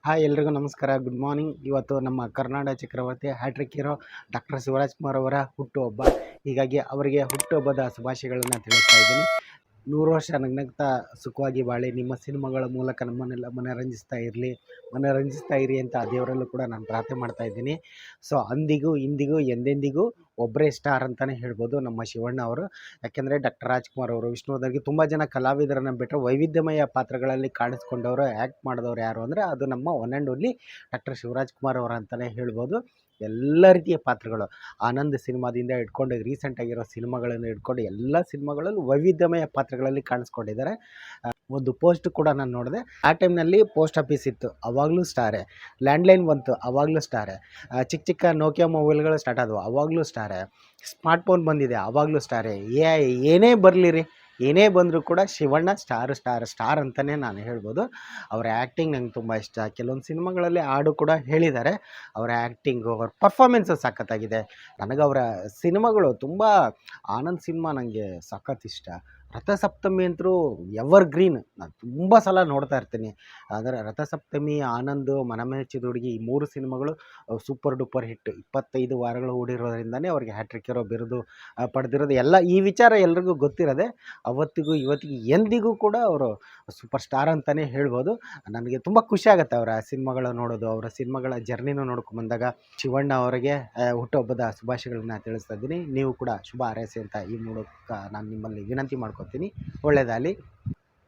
Hi ಎಲ್ರಿಗೂ ನಮಸ್ಕಾರ, good morning. ಇವತ್ತು ನಮ್ಮ ಕರ್ನಾಟಕ ಚಕ್ರವರ್ತಿ hattrick hero doctor Shivraj Kumar ಅವರ ಹುಟ್ಟುಹಬ್ಬ. ಹೀಗಾಗಿ ಅವರಿಗೆ ಹುಟ್ಟುಹಬ್ಬದ ಶುಭಾಶಯಗಳನ್ನು ತಿಳಿಸ್ತಾ ಇದ್ದೀನಿ. 100 ವರ್ಷ ನಗ್ನಗ್ತಾ ಸುಖವಾಗಿ ಬಾಳಿ, ನಿಮ್ಮ ಸಿನಿಮಾಗಳ ಮೂಲಕ ನಮ್ಮನ್ನೆಲ್ಲ ಮನರಂಜಿಸ್ತಾ ಇರಿ ಅಂತ ದೇವರಲ್ಲೂ ಕೂಡ ನಾನು ಪ್ರಾರ್ಥನೆ ಮಾಡ್ತಾ ಇದ್ದೀನಿ. ಸೊ ಅಂದಿಗೂ ಇಂದಿಗೂ ಎಂದೆಂದಿಗೂ ಒಬ್ಬರೇ ಸ್ಟಾರ್ ಅಂತಲೇ ಹೇಳ್ಬೋದು ನಮ್ಮ ಶಿವಣ್ಣ ಅವರು. ಯಾಕೆಂದರೆ ಡಾಕ್ಟರ್ ರಾಜ್ಕುಮಾರ್ ಅವರು, ವಿಷ್ಣುವರ್ಧನ್ಗೆ ತುಂಬ ಜನ ಕಲಾವಿದರನ್ನು ಬಿಟ್ಟರೆ ವೈವಿಧ್ಯಮಯ ಪಾತ್ರಗಳಲ್ಲಿ ಕಾಣಿಸ್ಕೊಂಡವರು, ಆ್ಯಕ್ಟ್ ಮಾಡಿದವರು ಯಾರು ಅಂದರೆ ಅದು ನಮ್ಮ one and only doctor Shivraj Kumar ಅವರು ಅಂತಲೇ ಹೇಳ್ಬೋದು. ಎಲ್ಲ ರೀತಿಯ ಪಾತ್ರಗಳು, ಆನಂದ್ ಸಿನಿಮಾದಿಂದ ಹಿಡ್ಕೊಂಡು ರೀಸೆಂಟಾಗಿರೋ ಸಿನಿಮಾಗಳನ್ನು ಹಿಡ್ಕೊಂಡು ಎಲ್ಲ ಸಿನಿಮಾಗಳಲ್ಲೂ ವೈವಿಧ್ಯಮಯ ಪಾತ್ರಗಳಲ್ಲಿ ಕಾಣಿಸ್ಕೊಂಡಿದ್ದಾರೆ. ಒಂದು ಪೋಸ್ಟ್ ಕೂಡ ನಾನು ನೋಡಿದೆ. ಆ ಟೈಮ್ನಲ್ಲಿ ಪೋಸ್ಟ್ ಆಫೀಸ್ ಇತ್ತು, ಅವಾಗಲೂ ಸ್ಟಾರೇ. ಲ್ಯಾಂಡ್ಲೈನ್ ಬಂತು, ಅವಾಗಲೂ ಸ್ಟಾರೇ. ಚಿಕ್ಕ ಚಿಕ್ಕ ನೋಕಿಯಾ ಮೊಬೈಲ್ಗಳು ಸ್ಟಾರ್ಟ್ ಆದವು, ಅವಾಗಲೂ ಸ್ಟಾರೇ. ಸ್ಮಾರ್ಟ್ಫೋನ್ ಬಂದಿದೆ, ಅವಾಗಲೂ ಸ್ಟಾರೇ. ಏನೇ ಬರಲಿ ರೀ, ಏನೇ ಬಂದರೂ ಕೂಡ ಶಿವಣ್ಣ ಸ್ಟಾರ್ ಅಂತಲೇ ನಾನು ಹೇಳ್ಬೋದು. ಅವರ ಆ್ಯಕ್ಟಿಂಗ್ ನಂಗೆ ತುಂಬ ಇಷ್ಟ. ಕೆಲವೊಂದು ಸಿನಿಮಾಗಳಲ್ಲಿ ಹಾಡು ಕೂಡ ಹೇಳಿದ್ದಾರೆ. ಅವರ ಆ್ಯಕ್ಟಿಂಗು, ಅವರ ಪರ್ಫಾರ್ಮೆನ್ಸು ಸಖತ್ತಾಗಿದೆ. ನನಗೆ ಅವರ ಸಿನಿಮಾಗಳು ತುಂಬ, ಆನಂದ್ ಸಿನಿಮಾ ನನಗೆ ಸಖತ್ ಇಷ್ಟ. ರಥಸಪ್ತಮಿ ಅಂತೂ ಎವರ್ ಗ್ರೀನ್, ನಾನು ತುಂಬ ಸಲ ನೋಡ್ತಾ ಇರ್ತೀನಿ. ಆದರೆ ರಥಸಪ್ತಮಿ, ಆನಂದ್, ಮನಮೆಚ್ಚಿದ ಹುಡುಗಿ, ಈ 3 ಸಿನಿಮಾಗಳು ಸೂಪರ್ ಡೂಪರ್ ಹಿಟ್. 25 ವಾರಗಳು ಓಡಿರೋದ್ರಿಂದನೇ ಅವರಿಗೆ ಹ್ಯಾಟ್ರಿಕ್ ಹೀರೋ ಬಿರುದು ಪಡೆದಿರೋದು. ಎಲ್ಲ ಈ ವಿಚಾರ ಎಲ್ರಿಗೂ ಗೊತ್ತಿರೋದೆ. ಅವತ್ತಿಗೂ ಇವತ್ತಿಗೂ ಎಂದಿಗೂ ಕೂಡ ಅವರು ಸೂಪರ್ ಸ್ಟಾರ್ ಅಂತಲೇ ಹೇಳ್ಬೋದು. ನನಗೆ ತುಂಬ ಖುಷಿ ಆಗುತ್ತೆ ಅವರ ಸಿನಿಮಾಗಳು ನೋಡೋದು, ಅವರ ಸಿನಿಮಾಗಳ ಜರ್ನಿನೂ ನೋಡ್ಕೊಂಬಂದಾಗ. ಶಿವಣ್ಣ ಅವರಿಗೆ ಹುಟ್ಟುಹಬ್ಬದ ಶುಭಾಶಯಗಳನ್ನ ತಿಳಿಸ್ತಾ ಇದ್ದೀನಿ. ನೀವು ಕೂಡ ಶುಭ ಹಾರೈಸಿ ಅಂತ ಈ ಮೂಲಕ ನಾನು ನಿಮ್ಮಲ್ಲಿ ವಿನಂತಿ ಮಾಡ್ಕೊತೀನಿ. ಒಳ್ಳೆಯದಾಗಲಿ.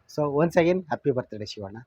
So once again happy birthday Shivanna.